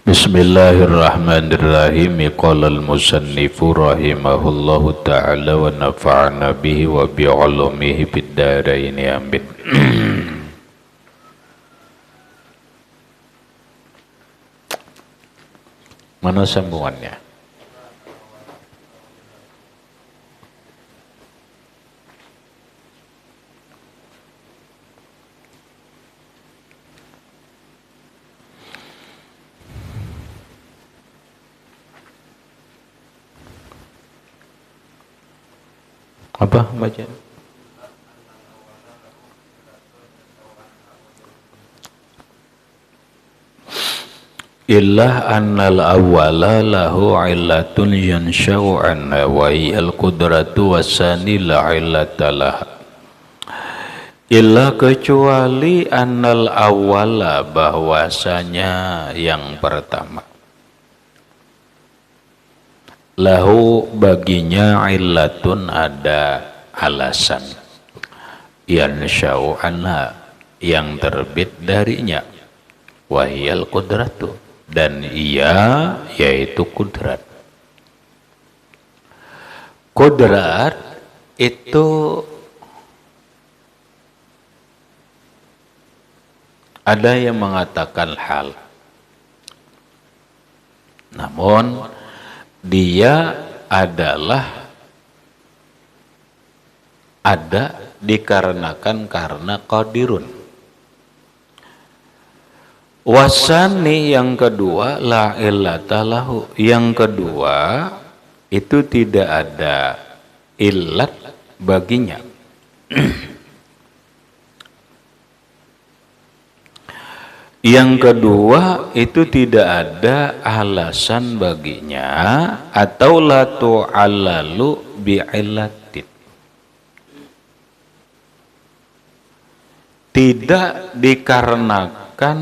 Bismillahirrahmanirrahim. Qala al-musannifu rahimahullahu ta'ala wa nafa'ana bihi wa bi'ulumihi fid dharain amin. Mana sambungannya? Apa baca? Illa annal awwala lahu illatun yansha'u anha wa hiyal qudratu wasani la illata laha. Illa kecuali annal awwala bahwasanya yang pertama lahu baginya illatun ada alasan yansha'u anha yang terbit darinya wahiyal qudratu dan ia yaitu kudrat. Kudrat itu ada yang mengatakan hal, namun dia adalah ada dikarenakan karena qadirun. Wasani yang kedua la illata lahu, yang kedua itu tidak ada illat baginya. Yang kedua itu tidak ada alasan baginya atau la tu'allalu bi'illatin, tidak dikarenakan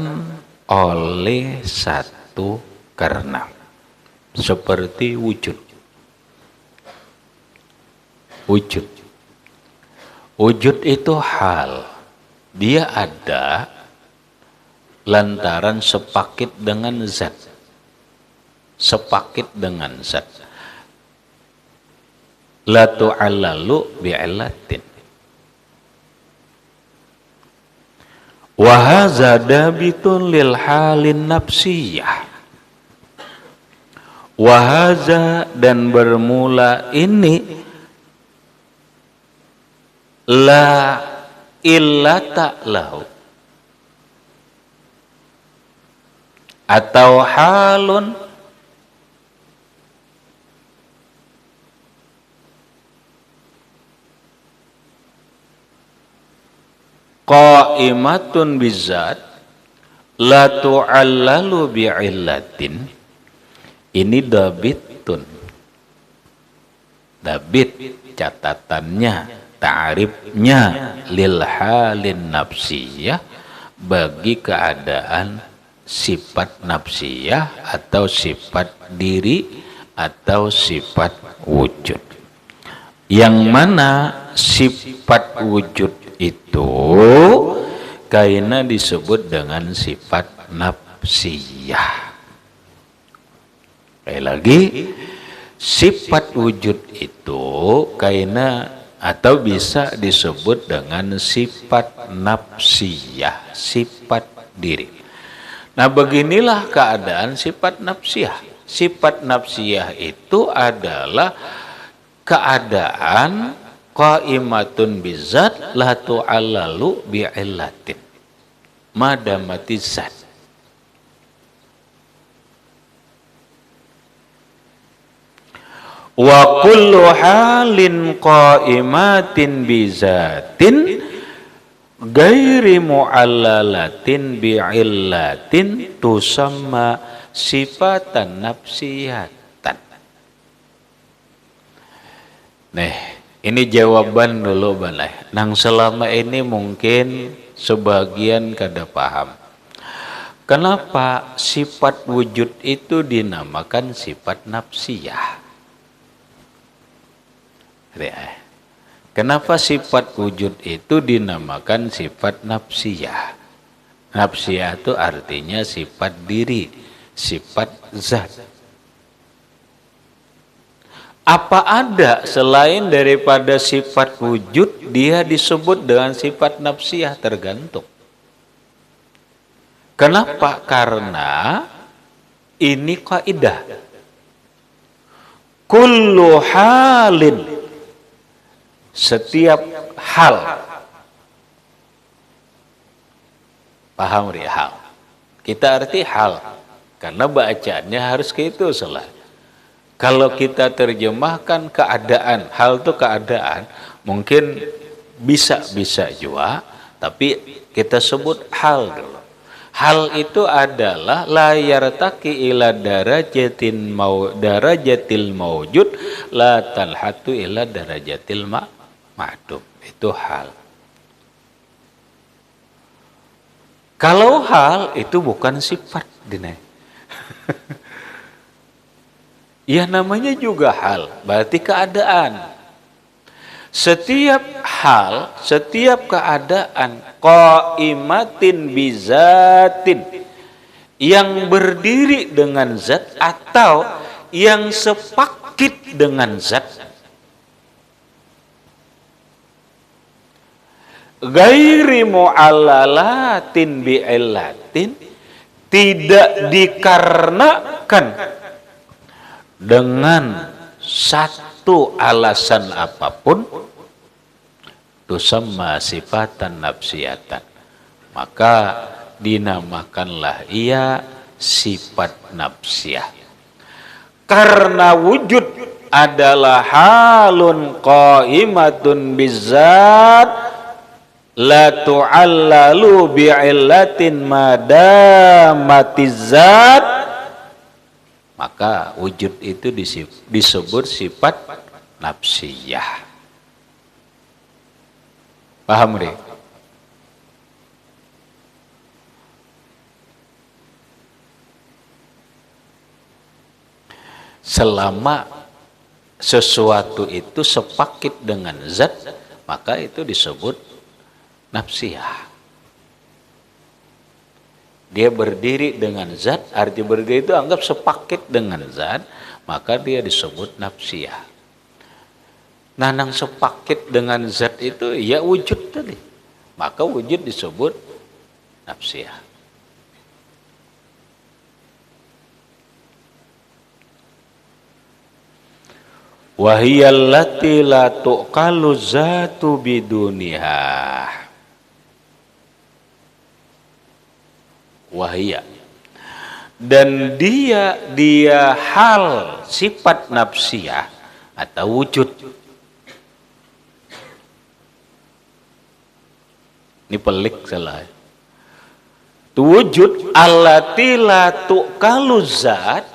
oleh satu karena, seperti wujud. Wujud itu hal, dia ada lantaran sepakit dengan zat. La tu'allalu bi'illatin. Wa hadza dabitun lil halin nafsiyah. Wa hadza dan bermula ini la illata lahu atau halun qaimatun bizat la tu'allalu bi'illatin. Ini dabit catatannya, ta'rifnya lil halin nafsiyah, bagi keadaan sifat nafsiyah atau sifat diri atau sifat wujud, yang mana sifat wujud itu kaina disebut dengan sifat nafsiyah. Sekali lagi, sifat wujud itu kaina atau bisa disebut dengan sifat nafsiyah, sifat diri. Nah, beginilah keadaan sifat nafsiyah. Sifat nafsiyah itu adalah keadaan qaimatun bizat la tu'allalu bi'illatin madamati zat. Wa kullu halin qaimatin bizatin gairi mu'allalatin bi'illatin tusamma sifatan nafsiyatan. Nih, ini jawaban dulu balai. Nang selama ini mungkin sebagian kada paham. Kenapa sifat wujud itu dinamakan sifat nafsiyah? Kenapa sifat wujud itu dinamakan sifat nafsiyah? Nafsiyah itu artinya sifat diri. sifat zat. Apa ada selain daripada sifat wujud dia disebut dengan sifat nafsiyah? Tergantung. Kenapa? Karena ini kaidah. Kullu halin, setiap hal. Paham ya hal? Kita arti hal. Karena bacaannya harus gitu salah. Kalau kita terjemahkan keadaan, hal itu keadaan, mungkin bisa juga, tapi kita sebut hal dulu. Hal itu adalah la yartaqi ila darajatil mawjud la talhatu ila darajatil ma'dum. Itu hal. Kalau hal itu bukan sifat, Dine. Ya namanya juga hal, berarti keadaan. Setiap hal, setiap keadaan qaimatin bizatin, yang berdiri dengan zat atau yang sepakit dengan zat, ghairi mu'allalatin bi'illatin, tidak dikarenakan dengan satu alasan apapun, tusamma sifatan nafsiyatan, maka dinamakanlah ia sifat nafsiyah. Karena wujud adalah halun qaimatun bizzat la tu'allalu bi'illatin madamatizzat, maka wujud itu disebut sifat nafsiyah. Paham, Ri? Selama sesuatu itu sepakit dengan zat, maka itu disebut nafsiyah. Dia berdiri dengan zat, arti berdiri itu anggap sepakit dengan zat, maka dia disebut nafsiyah. Nah, nang sepakit dengan zat itu ya wujud tadi, maka wujud disebut nafsiyah. Wahiyallati la tuqalu zatu biduniha. Wahia, dan dia hal sifat nafsiyah atau wujud. Ini pelik salah. Wujud allati la tuqalu zat,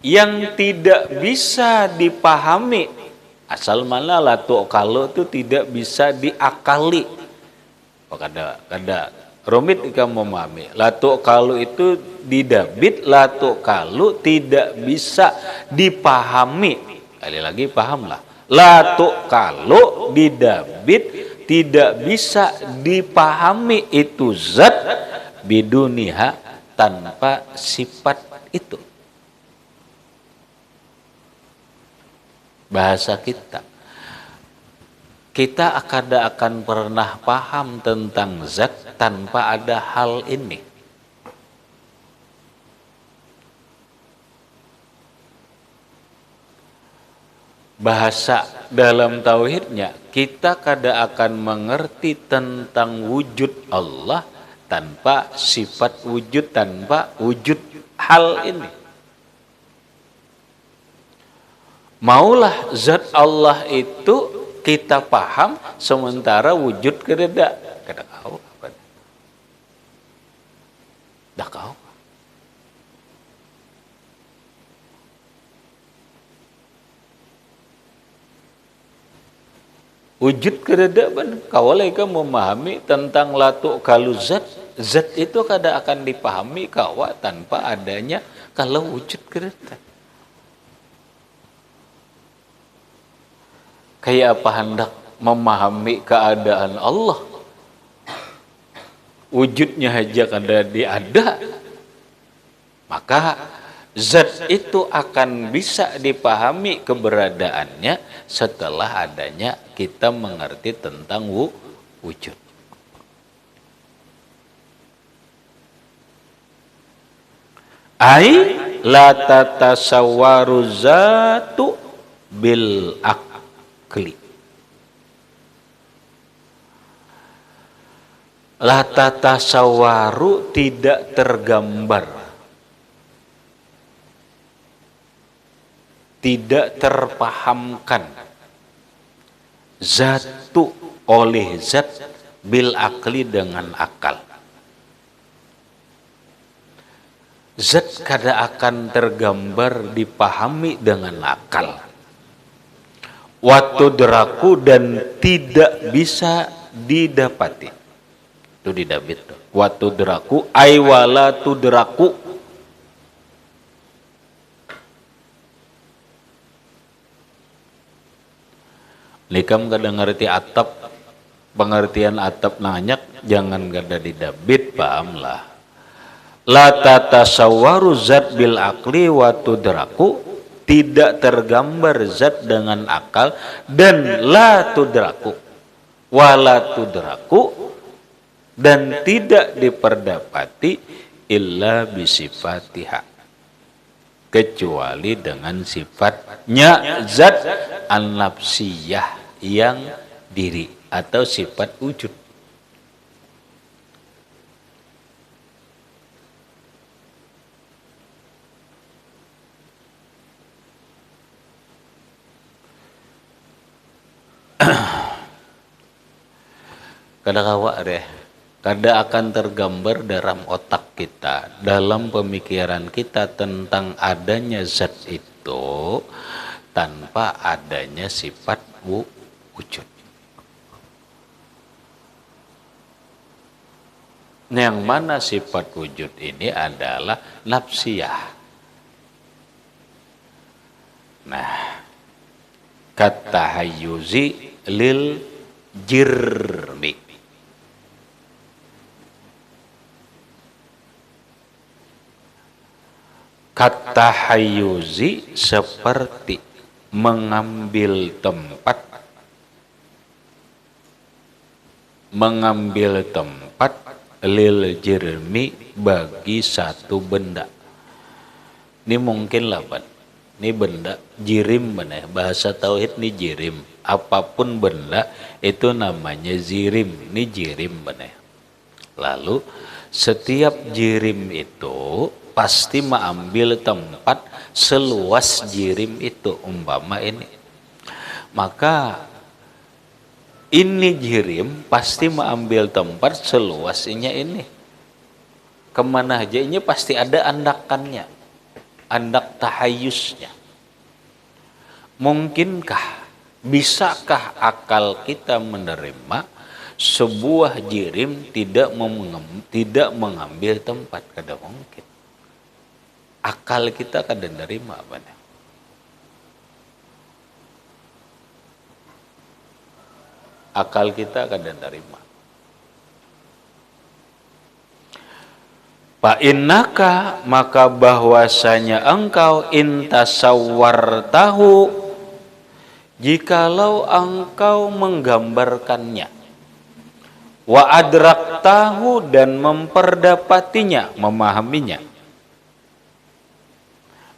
yang tidak bisa dipahami. Asal mana la tuqalu itu tidak bisa diakali. Kada rumit kamu memahami. Latu kalu itu didabit, latu kalu tidak bisa dipahami. Kali lagi pahamlah. Latu kalu didabit tidak bisa dipahami itu zat biduniha, tanpa sifat itu. Bahasa kita. Kita akan pernah paham tentang zat tanpa ada hal ini. Bahasa dalam tauhidnya, kita kada akan mengerti tentang wujud Allah tanpa sifat wujud, tanpa wujud hal ini. Maulah zat Allah itu kita paham, sementara wujud kada kau apa? Dah kau. Wujud kada ban. Kau lagi memahami tentang latu kalu zat. Zat itu kada akan dipahami kau tanpa adanya kalau wujud kada. Kayak apa hendak memahami keadaan Allah? Wujudnya aja kada diada. Maka zat itu akan bisa dipahami keberadaannya setelah adanya kita mengerti tentang wujud. Ai la tatasawwaru zatu bil akli. La tatasawwaru tidak tergambar, tidak terpahamkan zatu oleh zat bil akli dengan akal. Zat kada akan tergambar dipahami dengan akal. Watu deraku dan tidak bisa didapati. Itu didabit. Watu deraku aiwala tudraku. Likam kada ngerti atap, pengertian atap nanyak, jangan kada didabit, pahamlah. La tatasawwaru zat bil akli wa tudraku, tidak tergambar zat dengan akal, dan la tudraku wala tudraku, dan tidak diperdapati illa bisifatiha, kecuali dengan sifatnya zat an-nafsiyah yang diri atau sifat wujud. Kada kawa deh, kada akan tergambar dalam otak kita, dalam pemikiran kita tentang adanya zat itu tanpa adanya sifat wujud. Yang mana sifat wujud ini adalah nafsiyah. Nah, kata hayyuzi lil jirmi. Kata hayyuzi seperti mengambil tempat lil jirmi bagi satu benda. Ini mungkin lah, Pak. Ini benda jirim benar, bahasa tauhid ini jirim. Apapun benda itu namanya zirim. Ini jirim benar. Lalu setiap jirim itu pasti mengambil tempat seluas jirim itu, umpama ini. Maka ini jirim pasti mengambil tempat seluasnya ini. Kemana aja ini pasti ada andakannya, andak tahayusnya. Mungkinkah, bisakah akal kita menerima sebuah jirim tidak mengambil tempat? Kada mungkin. Akal kita kada nerima apa? Akal kita kada nerima. Fa innaka, maka bahwasanya engkau intasawwartahu, jikalau engkau menggambarkannya, wa adraktahu, dan memperdapatinya, memahaminya.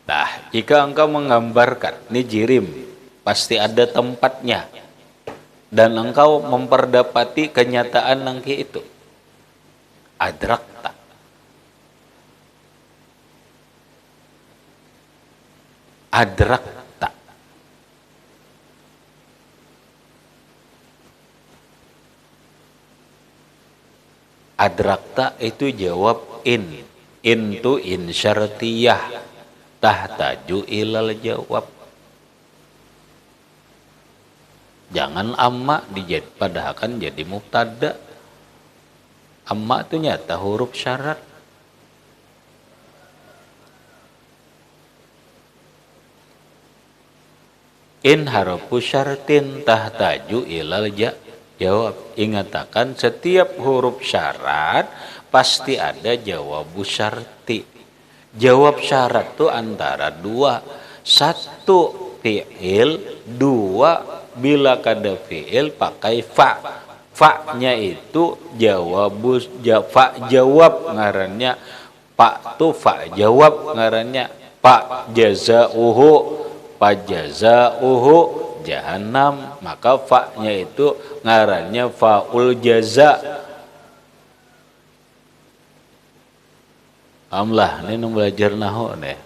Nah, jika engkau menggambarkan, ini jirim, pasti ada tempatnya, dan engkau memperdapati kenyataan nangki itu, adrakta. Adrakta. Adrakta itu jawab in. In itu in syartiyah. Tahtaju ilal jawab. Jangan amma padahkan jadi mubtada. Amma itu nyata huruf syarat. In harfu syartin tahtaju ilal jawab. Ingatakan setiap huruf syarat pasti ada jawabu syarti. Jawab syarat tuh antara dua. Satu fi'il, dua bila kada fi'il pakai fa. Fa-nya itu fa jawab ngarannya. Pak tuh fa jawab ngarannya. Pak jazauhu, pa jazauhu jahannam. Maka fa-nya itu ngarannya faul jaza. Amlah, ini nung belajar nahu nih.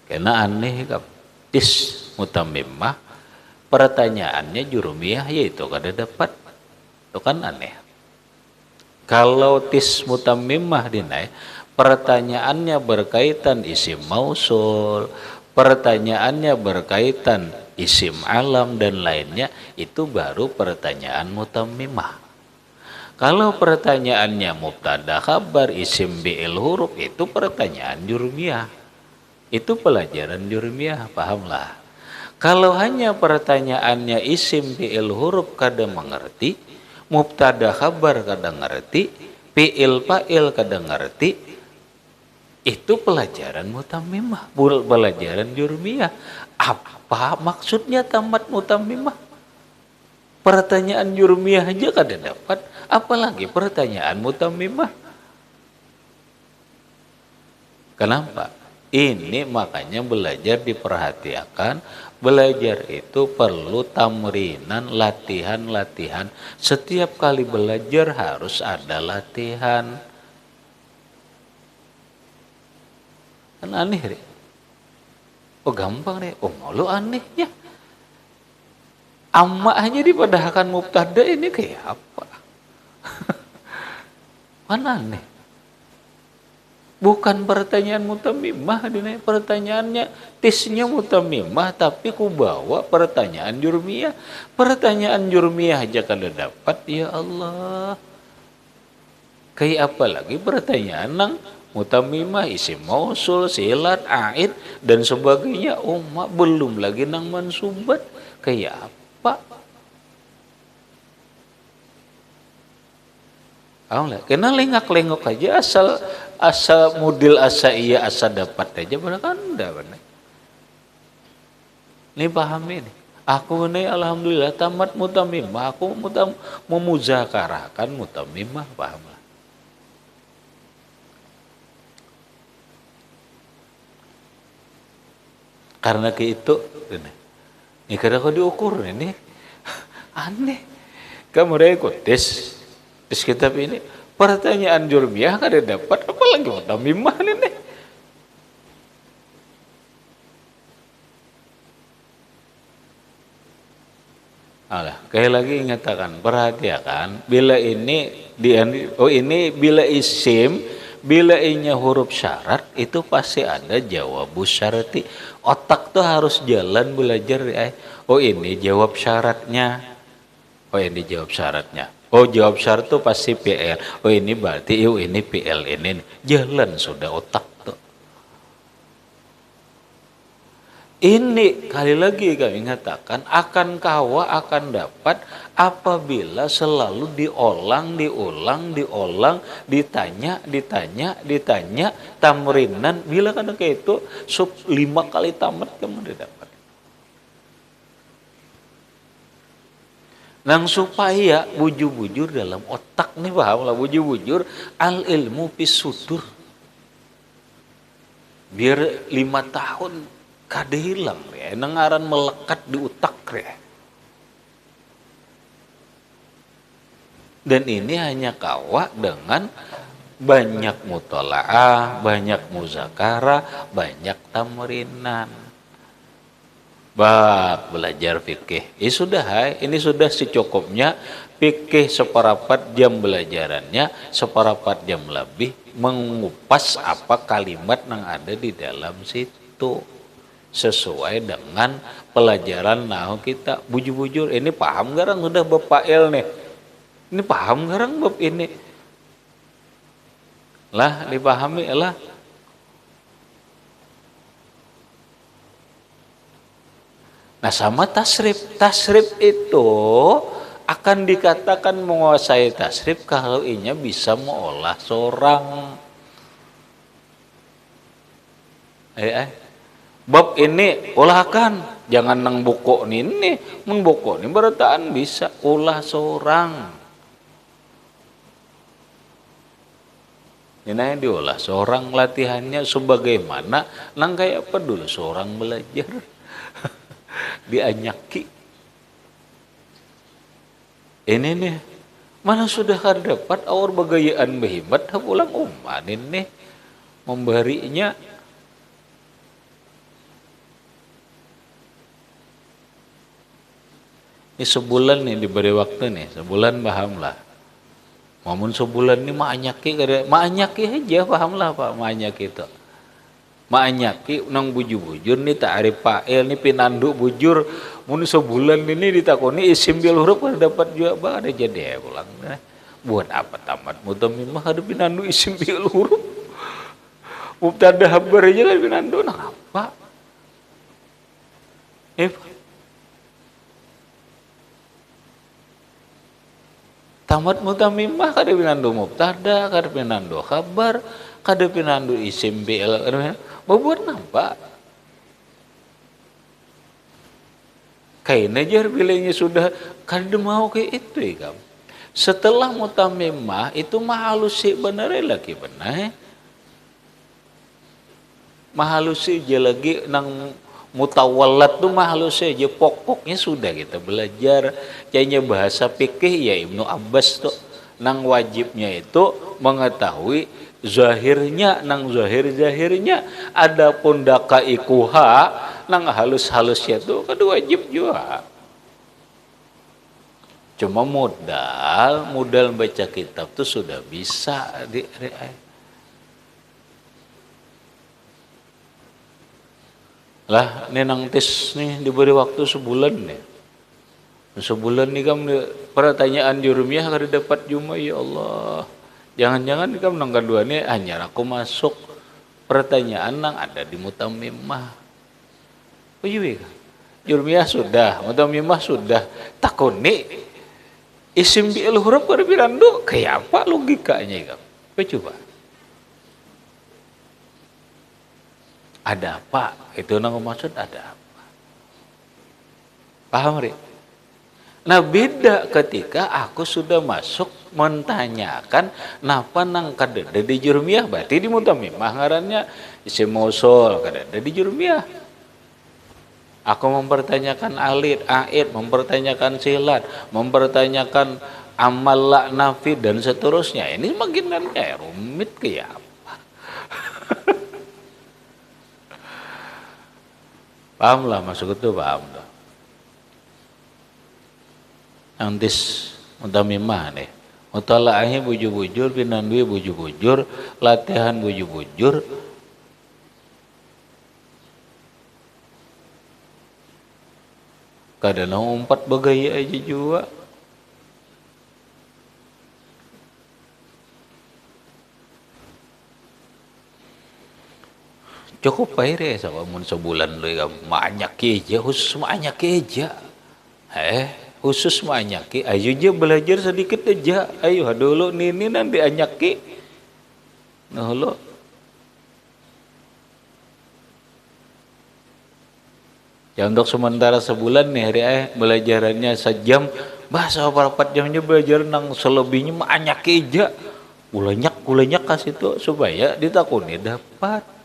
Karena aneh kap. Tis mutammimah, pertanyaannya jurumiyah yaitu kada dapat. Itu kan aneh. Kalau tis mutammimah dinai, pertanyaannya berkaitan isim mausul, pertanyaannya berkaitan isim alam dan lainnya, itu baru pertanyaan mutammimah. Kalau pertanyaannya mubtada khabar isim bi'il huruf, itu pertanyaan jurumiyah. Itu pelajaran jurumiyah, pahamlah. Kalau hanya pertanyaannya isim bi'il huruf kada mengerti, mubtada khabar kada ngerti, fi'il fa'il kada ngerti, itu pelajaran mutammimah, pelajaran jurumiyah. Apa maksudnya tamat mutammimah? Pertanyaan jurumiyah aja kada dapat, apalagi pertanyaan mutammimah. Kenapa? Ini makanya belajar diperhatikan. Belajar itu perlu tamrinan, latihan. Setiap kali belajar harus ada latihan. Kan aneh deh. Oh gampang deh. Oh malu aneh ya. Amma hanya dipadahkan mubtada, ini kayak apa? Mana aneh? Bukan pertanyaan mutammimah, pertanyaannya tisnya mutammimah, tapi ku bawa pertanyaan jurmiyah. Pertanyaan jurmiyah aja kada dapat, ya Allah. Kayak apa lagi pertanyaan nang mutammimah, isim mausul, silat, aid dan sebagainya. Belum lagi nang mansubat. Kayak apa? Kena lengak-lengok aja asal model asa iya asa dapat aja benar kan benar. Ini pahami nih. Aku ini alhamdulillah tamat mutammimah, aku memuzakarahkan mutammimah, paham lah. Karena ke itu ini kada kau diukur ini aneh. Kamu udah ikut tes kitab ini, pertanyaan jurmiyah kada dapat, apalagi mutammimah ini. Kayak lagi ingatakan, perhatikan, bila ini bila isim, bila inya huruf syarat, itu pasti ada jawabus syarati. Otak tuh harus jalan belajar. Ini jawab syaratnya. Ini jawab syaratnya. Jawab syarat tuh pasti PL. Ini berarti ini PL ini. Jalan sudah otak tuh. Ini kali lagi kami mengatakan akan kawa akan dapat apabila selalu diulang, ditanya, tamrinan. Bila kan kayak itu 5 kali tamat kamu dapat. Nang supaya bujur-bujur dalam otak nih, paham lah, bujur-bujur al ilmu pisutur. Biar 5 tahun kada hilang ya, nengaran melekat di utak ya. Dan ini hanya kawa dengan banyak mutolaah, banyak muzakarah, banyak tamrinan. Belajar fikih. Ini sudah secukupnya. Fikih seperapat jam belajarannya, seperapat jam lebih mengupas apa kalimat yang ada di dalam situ. Sesuai dengan pelajaran nahu kita. Bujur-bujur, ini paham garang sudah Bapak El nih. Ini paham garang bab ini. Lah, dipahami lah. Nah sama tasrif. Tasrif itu akan dikatakan menguasai tasrif kalau inya bisa mengolah seorang. Bab ini ulahkan, jangan nang buku ini, mun buku ini berataan bisa ulah seorang. Ini diolah seorang latihannya sebagaimana nang kayak apa dulu seorang belajar dianyaki. Ini nih mana sudah dapat awar bagayaan behibat pulang umat ini memberinya. Ini sebulan nih diberi waktu nih, sebulan pahamlah. Mamun sebulan ini ma'anyaki aja pahamlah Pak, ma'anyaki itu. Ma'anyaki nang bujur-bujur nih ta'arif fa'il nih pinandu bujur. Mun sebulan ini ditakoni isim bil huruf dapat juga Pak ada jadi pulang. Buat apa tamat mutamimah ada pinandu isim bil huruf. Mubtada habar aja lah pinandu nah apa? Tamat mutamimah kada pinandu mubtada, kada pinandu khabar, kada pinandu isim fi'il. Membuat nampak. Kayaknya jar bilangnya sudah kada mau kayak itu ya kamu. Setelah mutamimah itu mahalusi benar lagi benar. Mahalusi aja lagi nang mutawallat tuh mahalus aja pokoknya sudah kita belajar kayaknya bahasa fikih ya Ibnu Abbas tuh nang wajibnya itu mengetahui zahirnya nang zahirnya adapun dakaikuha nang halus-halusnya tuh kan wajib juga cuma modal baca kitab tuh sudah bisa lah ini nang tes nih diberi waktu sebulan nih sebulan nih kamu pertanyaan jurumiyah kada dapat cuma ya Allah jangan-jangan kamu nang kedua nih hanya aku masuk pertanyaan nang ada di mutamimah oh iya jurumiyah sudah mutamimah sudah takuni isim bil huruf kada pirandu kayak apa logikanya kamu coba ada apa? Itu nang maksud ada apa? Paham, Ri? Nah, beda ketika aku sudah masuk mentanyakan napa nang kadada di jurumiyah berarti di mutamimah ngarannya isim mausul kadada di jurumiyah. Aku mempertanyakan aid, mempertanyakan silat, mempertanyakan amal la nafi dan seterusnya. Ini makin kan kayak rumit kayak apa? Paham lah masuk itu paham dah. Antis mutamimah nih. Mutalaahi bujur-bujur, pinandui bujur-bujur, latihan bujur-bujur. Kadang umpat bagaya aja juga. Cukup air sama mun sebulan lu banyak aja khusus banyak aja khusus banyak ayo aja belajar sedikit aja ayo dulu nini nanti anyaki nah lo ya untuk sementara sebulan nih hari belajarannya sejam bahasa apa 4 jamnya belajar nang selebihnya banyak aja kulenyak kasih tuh supaya ditakuni dapat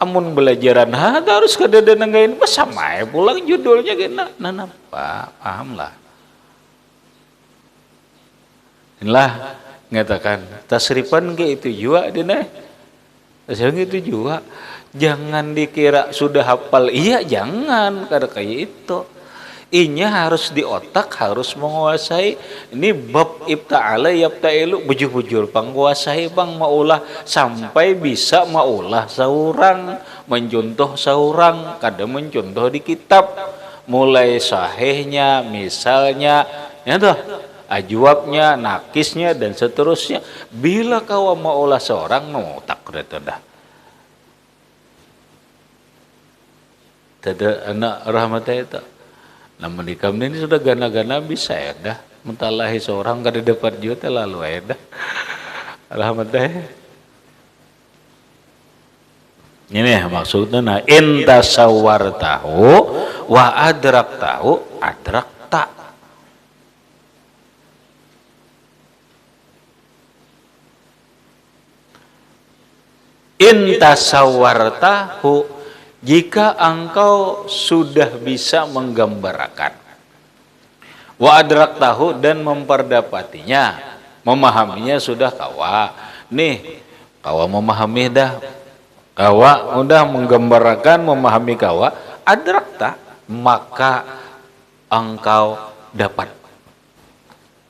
amun belajaran harus kadada nanggain sama ya pulang judulnya gina apa paham lah inilah ngatakan tasrifan ke itu juga dina tasrifan itu juga jangan dikira sudah hafal iya jangan kada kayak itu inya harus di otak harus menguasai ini bab ibta'ala yabta'ilu bujur-bujur penguasai bang maulah sampai bisa maulah seorang mencontoh seorang kadang mencontoh di kitab mulai sahihnya misalnya ya toh ajwabnya nakisnya dan seterusnya bila kau maulah seorang mau tak dah tada anak rahmatnya itu namun di kami ini sudah gana-gana bisa ya dah mentalahi seorang kada dapat juta lalu ya dah alhamdulillah Ini maksudnya inta sawar tahu wa adrak tahu adrak tak. Inta sawar tahu, jika engkau sudah bisa menggambarkan, wa adrak tahu dan memperdapatinya, memahaminya sudah kawa. Nih, kawa memahami dah. Kawa udah menggambarkan, memahami kawa, adrakta, maka engkau dapat.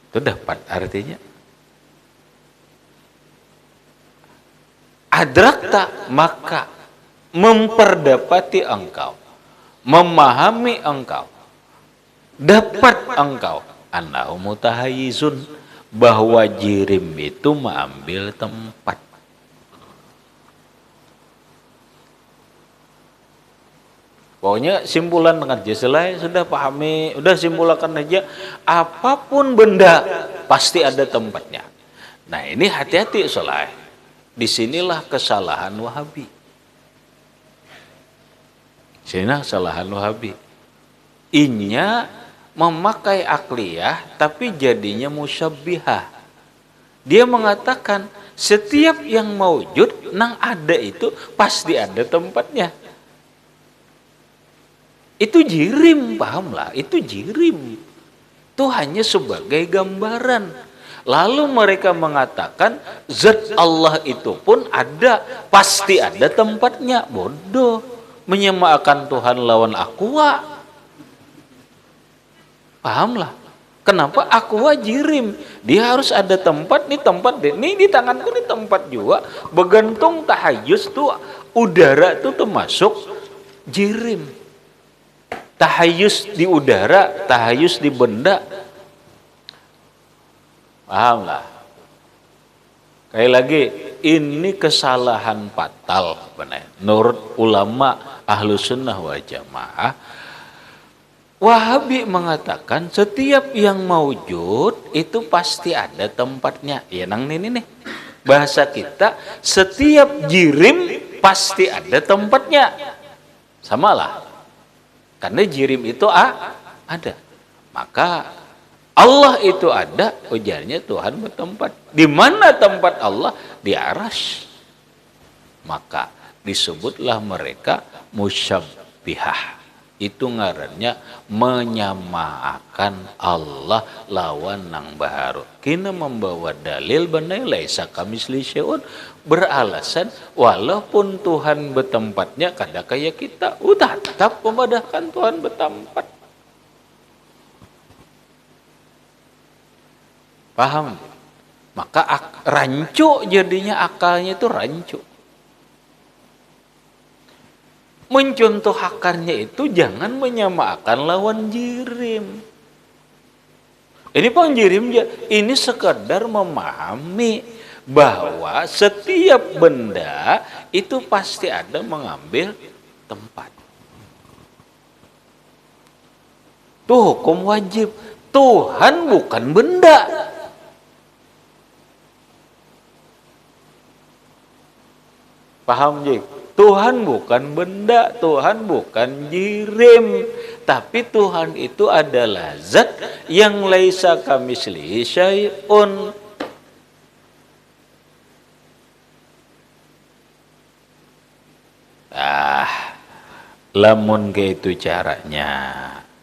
Itu dapat artinya. Adrakta, maka memperdapati engkau, memahami engkau, dapat engkau, annahu mutahayyizun, bahwa jirim itu mengambil tempat. Pokoknya simpulan dengan jeselai sudah pahami, sudah simpulkan aja, apapun benda pasti ada tempatnya. Nah ini hati-hati Soleh. Disinilah kesalahan Wahabi. Sinilah kesalahan Wahabi. Inya memakai akliyah tapi jadinya musyabbihah. Dia mengatakan setiap yang maujud nang ada itu pasti ada tempatnya. Itu jirim, pahamlah, itu jirim. Itu hanya sebagai gambaran. Lalu mereka mengatakan zat Allah itu pun ada, pasti ada tempatnya. Bodoh, menyamakan Tuhan lawan aqua. Pahamlah. Kenapa aqua jirim? Dia harus ada tempat, nih tempat deh. Nih di tanganku nih tempat juga. Bergantung tahayus tuh udara tuh termasuk jirim. Tahayus di udara, tahayus di benda. Paham lah. Kayak lagi, ini kesalahan fatal. Menurut ulama Ahlus Sunnah wal Jamaah, Wahabi mengatakan setiap yang maujud itu pasti ada tempatnya. Ya nang ini nih. Bahasa kita, setiap jirim pasti ada tempatnya. Samalah. Karena jirim itu ada. Maka Allah itu ada, ujarnya Tuhan bertempat. Di mana tempat Allah? Di arsy. Maka disebutlah mereka musyabbihah. Itu ngarannya menyamakan Allah lawan nang baharu. Kina membawa dalil benai laisa kamisli syai'un, beralasan walaupun Tuhan bertempatnya kada kayak kita, udah tetap memadahkan Tuhan bertempat. Paham? Maka rancu jadinya, akalnya itu rancu. Mencontoh akarnya itu jangan menyamakan lawan jirim. Ini pengjirim ini sekedar memahami bahwa setiap benda itu pasti ada mengambil tempat. Itu hukum wajib. Tuhan bukan benda. Paham, Jik? Tuhan bukan benda, Tuhan bukan jirim, tapi Tuhan itu adalah zat yang laisa kamislihi syai'un. Lamun ke itu caranya,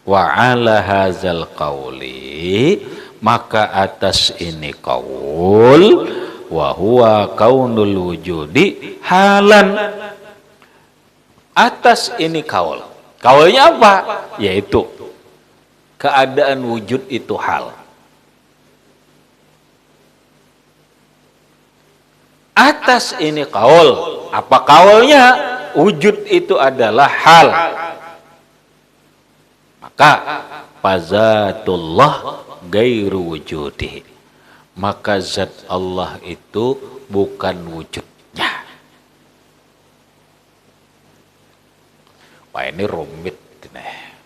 wa ala hazal qauli, maka atas ini qaul, wa huwa kaunul wujudi halan. Atas ini kaul. Kaulnya apa? Yaitu keadaan wujud itu hal. Atas ini kaul. Apa kaulnya? Wujud itu adalah hal. Maka fazatullah gairu wujudi. Maka zat Allah itu bukan wujudnya. Wah ini rumit nih.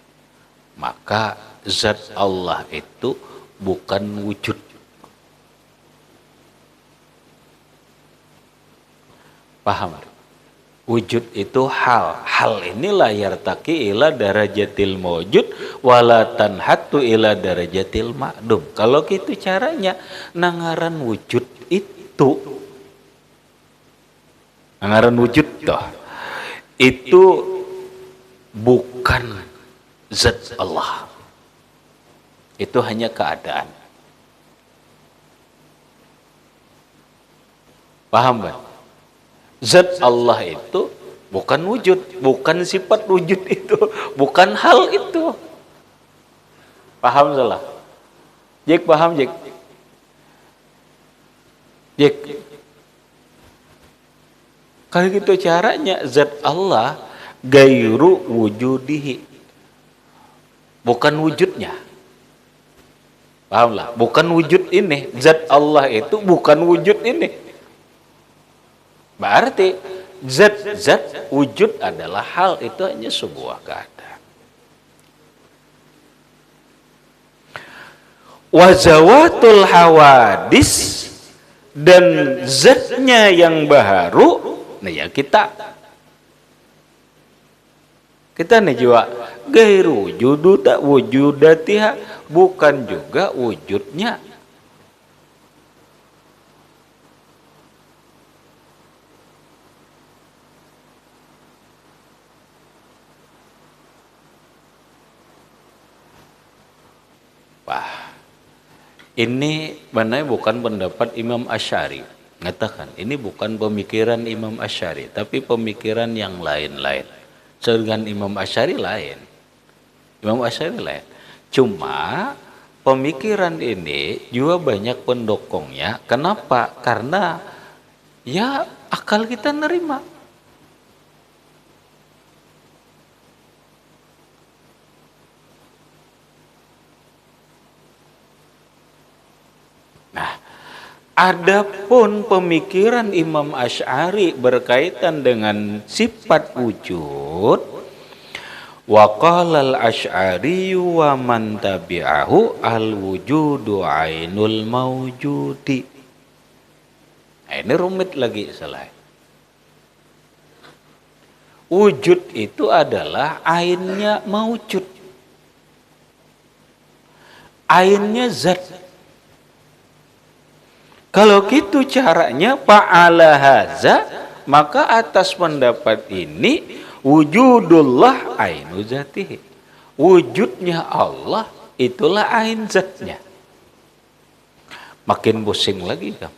Maka zat Allah itu bukan wujud. Paham? Wujud itu hal. Hal inilah yartaki ila darajatil mawjud wala tanhatu ila darajatil ma'dum. Kalau gitu caranya nangaran wujud itu. Nangaran wujud toh. Itu bukan zat Allah. Itu hanya keadaan. Paham kan? Zat Allah itu bukan wujud, bukan sifat wujud itu, bukan hal itu. Paham salah? Jek paham Jek? Jek. Kalau gitu caranya zat Allah gairu wujudihi. Bukan wujudnya. Paham lah? Bukan wujud ini. Zat Allah itu bukan wujud ini. Berarti zat wujud adalah hal, itu hanya sebuah keadaan. Wazawatul hawadis, dan zatnya yang baharu, nah ya kita nih jiwa gairu wujudu tak wujudatiha, bukan juga wujudnya. Wah, ini benar bukan pendapat Imam Asy'ari. Ngatakan, ini bukan pemikiran Imam Asy'ari, tapi pemikiran yang lain-lain. Sedangkan Imam Asy'ari lain. Imam Asy'ari lain. Cuma pemikiran ini juga banyak pendukungnya. Kenapa? Karena ya akal kita nerima. Nah, adapun pemikiran Imam Asy'ari berkaitan dengan sifat wujud, wa qala al-Asy'ari wa man tabi'ahu al-wujudu ainul mawjudi. Nah, ini rumit lagi salah. Wujud itu adalah ainnya mawjud. Ainnya zat. Kalau gitu caranya fa'ala haza, maka atas pendapat ini wujudullah ainu zatihi. Wujudnya Allah itulah ain zatnya. Makin pusing lagi kan?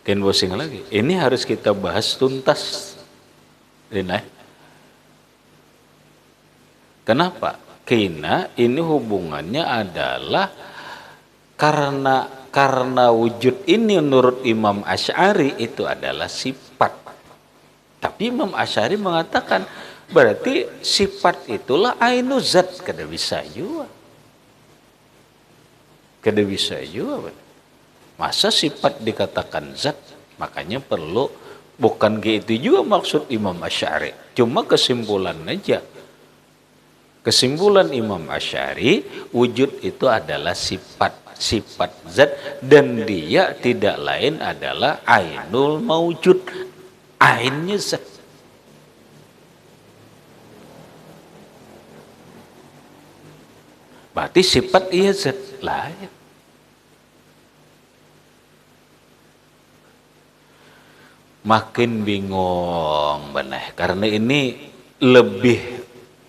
Makin pusing lagi. Ini harus kita bahas tuntas. Kenapa? Karena ini hubungannya adalah karena wujud ini menurut Imam Asy'ari itu adalah sifat. Tapi Imam Asy'ari mengatakan berarti sifat itulah ainu zat, kada bisa juga. Kada bisa juga. Masa sifat dikatakan zat? Makanya perlu, bukan gitu juga maksud Imam Asy'ari. Cuma kesimpulan aja. Kesimpulan Imam Asy'ari, wujud itu adalah sifat zat, dan dia tidak lain adalah ainul mawjud, ainnya zat. Berarti sifat ia zat lain. Makin bingung benar, karena ini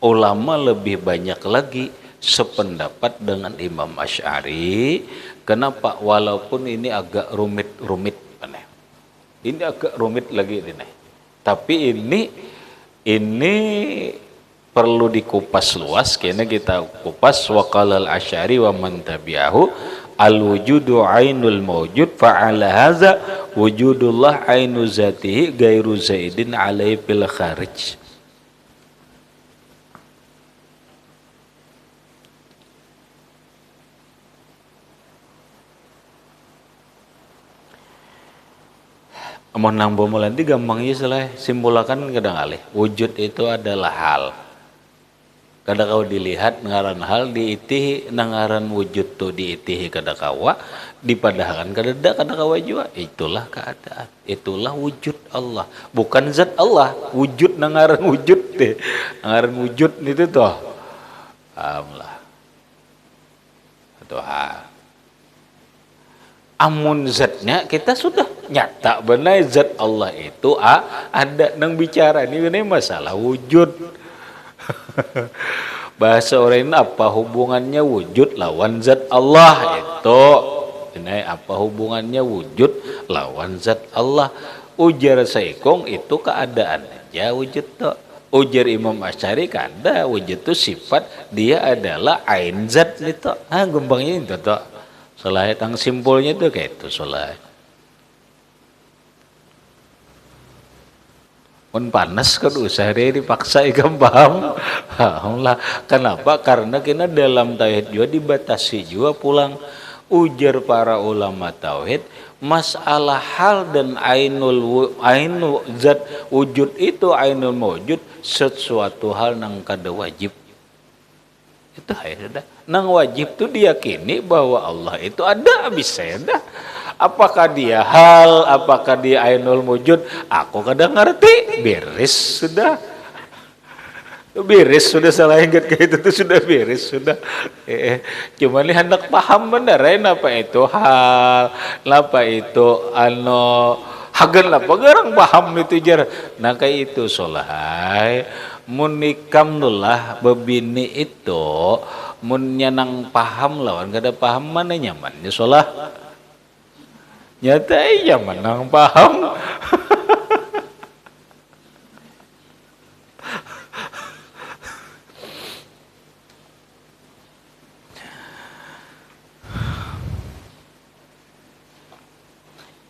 ulama lebih banyak lagi sependapat dengan Imam Asy'ari. Kenapa? Walaupun ini agak rumit. Ini agak rumit lagi ini. Tapi ini perlu dikupas luas. Karena kita kupas waqala al-Asy'ari wa man tabi'ahu al-wujudu ainul mawjud fa'ala hadza wujudullah ainu zatihi gairu zaidin alaihi fil kharij. Mau nambah mulanti gampang ya salah simpulkan kadang alih. Wujud itu adalah hal. kada kau dilihat ngaran hal diitihi nangaran wujud tu diitihi kada kawa dipadahkan kada kawa jua, itulah keadaan, itulah wujud Allah, bukan zat Allah, wujud nangaran wujud deh, nangaran wujud itu toh, lah atau amun zatnya kita sudah nyata benar zat Allah itu ada nang bicara ini masalah wujud. Bahasa orang ini apa hubungannya wujud lawan zat Allah itu? Ini apa hubungannya wujud lawan zat Allah? Ujar Saikong itu keadaan aja wujud tuh. Ujar Imam Asy'ari kada wujud itu sifat, dia adalah ain zat itu. Gembangnya itu tuh. Soalnya tang simpulnya itu kayak itu soalnya. Pun panas kan usahanya dipaksa ikan paham. Lah kenapa? Karena kita dalam tauhid juga dibatasi juga pulang. Ujar para ulama tauhid, masalah hal dan ainul zat wujud itu ainul mawjud sesuatu hal nang kada wajib. Itu sudah. Nang wajib itu diyakini bahwa Allah itu ada, bisa dah. Apakah dia hal, apakah dia ainul wujud, aku kadang ngerti, beres sudah. Beres sudah, salah ingat kayak itu tuh sudah beres sudah. Cuma nih hendak paham beneran apa itu hal, apa itu hagen apa garang paham itu jar. Nah kayak itu solahai munikam nulah bebini itu mun nyanang paham lawan kada paham mana nyamannya solah. Nyata iya menang paham.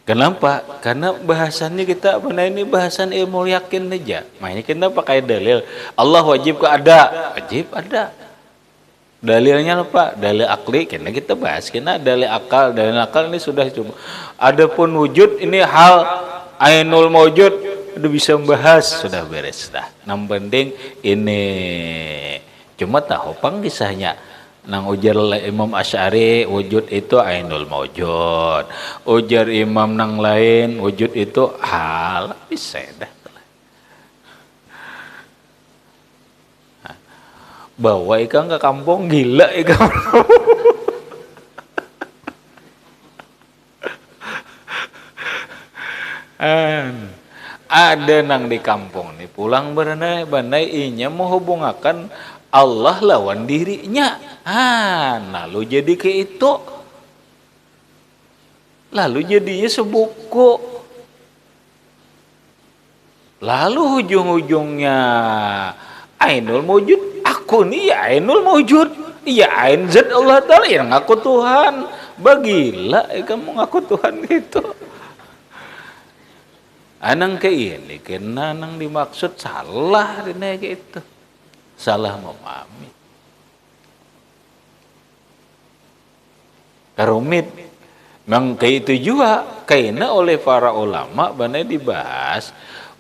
Kenapa? Karena bahasannya kita ini bahasan ilmu yakin aja. Makanya kita pakai dalil. Allah wajib ke ada, wajib ada. Dalilnya apa? Dalil akli, karena kita bahas, karena dalil akal ini sudah cuma. Adapun wujud ini hal ainul mawjud, udah bisa membahas, sudah beres dah. Yang penting ini cuma tahu pang kisahnya. Nang ujar Imam Asy'ari wujud itu ainul mawjud. Ujar imam nang lain wujud itu hal, bisa dah. Bawa ikan ke kampung gila ikan. Ada nang di kampung nih pulang berenai inya menghubungkan Allah lawan dirinya. Lalu jadi ke itu. Lalu jadinya sebuku. Lalu ujung-ujungnya ainul mawjud. Aku nih ya ainul mawjud, ya ain zat Allah Ta'ala yang ngaku Tuhan. Bagilah kamu ngaku Tuhan gitu. Anang ke ini kena nang dimaksud salah ini gitu. Salah memahami. Karumit. Memang kayak itu juga karena oleh para ulama banyak dibahas.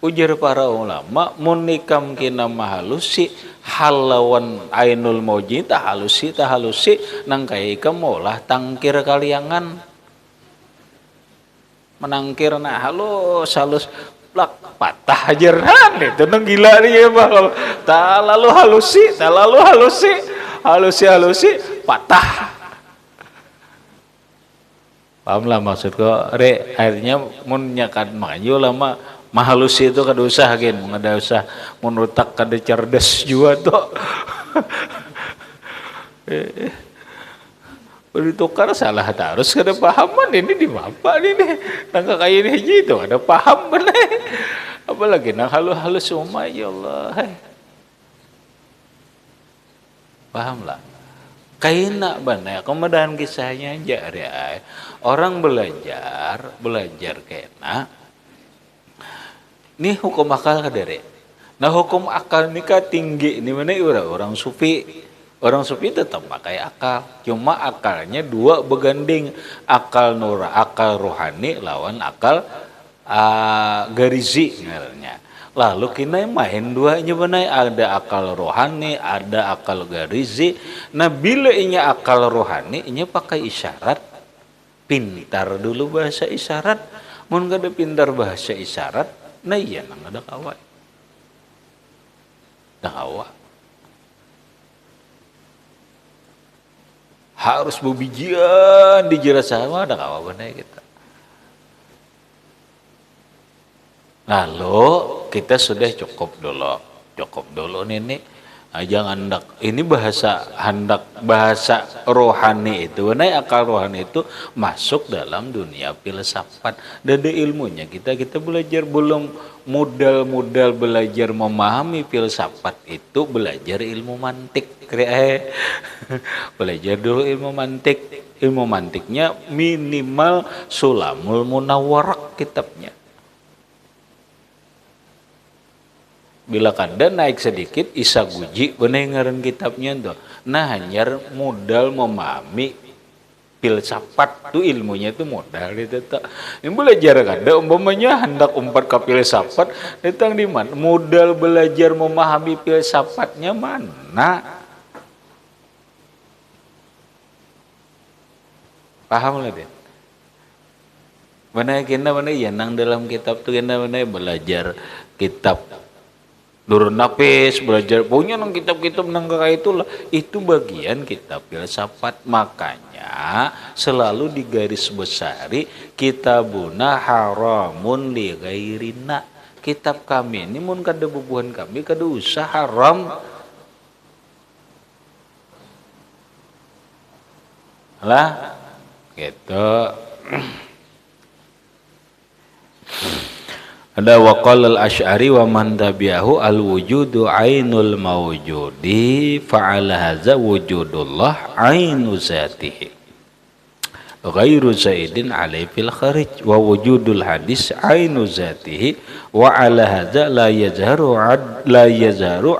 Ujar para ulama munikam kina mahalusi halawan ainul mawjud tahalusi nang kaya ikam olah tangkir kaliangan menangkir nah halus plak patah ajaran itu nang gila nih bah tak lalu halusi patah. Paham lah maksudku akhirnya mun nyakan maju lama mahalusi itu kada usah kan, kada usah menutak kada cerdas juga tuh. Bertukar salah terus kada pahaman ini di bapak ini nang kayak ini aja itu ada paham bener. Apalagi nang halus semua ya Allah. Paham lah. Kaina bener kemudian kisahnya aja orang belajar kena. Ini hukum akal kadere. Nah hukum akal ini kan tinggi. Ini mana orang sufi. Orang sufi tetap pakai akal. Cuma akalnya dua beganding. Akal nura, akal rohani lawan akal garizi. Lalu kina main duanya benai, ada akal rohani, ada akal garizi. Nah bila inya akal rohani, inya pakai isyarat. Pintar dulu bahasa isyarat. Mun gak ada pintar bahasa isyarat, nah iya nang ada kawai. Dakwah harus bebijian dijelaskan ada kawai benai kita. Lalu kita sudah cukup dulu nih. Jangan hendak ini bahasa rohani itu, akal rohani itu masuk dalam dunia filsafat. Dari ilmunya kita belajar belum modal belajar memahami filsafat itu belajar ilmu mantik. Belajar dulu ilmu mantik. Ilmu mantiknya minimal Sulamul Munawwarak kitabnya. Bila kada naik sedikit isa guji bener ngaran kitabnya tuh. Nah hanyar modal memahami filsafat tuh ilmunya itu modal itu tuh. Yang belajar kada umpamanya hendak umpat ke filsafat datang di mana? Modal belajar memahami filsafatnya mana? Paham lah deh. Mana ya nang dalam kitab tuh mana belajar kitab Nurun Nafis, belajar punya nang kitab-kitab nang kayak itulah. Itu bagian kitab filsafat. Makanya selalu digaris besari kitabuna haramun li ghairina. Kitab kami ini mun kada bubuhan kami kada usah haram. Lah gitu. Ada waqal al-Asy'ari wa man tabi'ahu al-wujudu ainul mawjudi fa'ala hadza wujudullah ainu zatihi ghairu zaidin alai fil kharij wa wujudul hadis ainu zatihi wa ala hadza la yazharu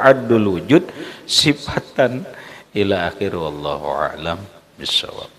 addul wujud sifatan ila akhir wallahu a'lam bissawab.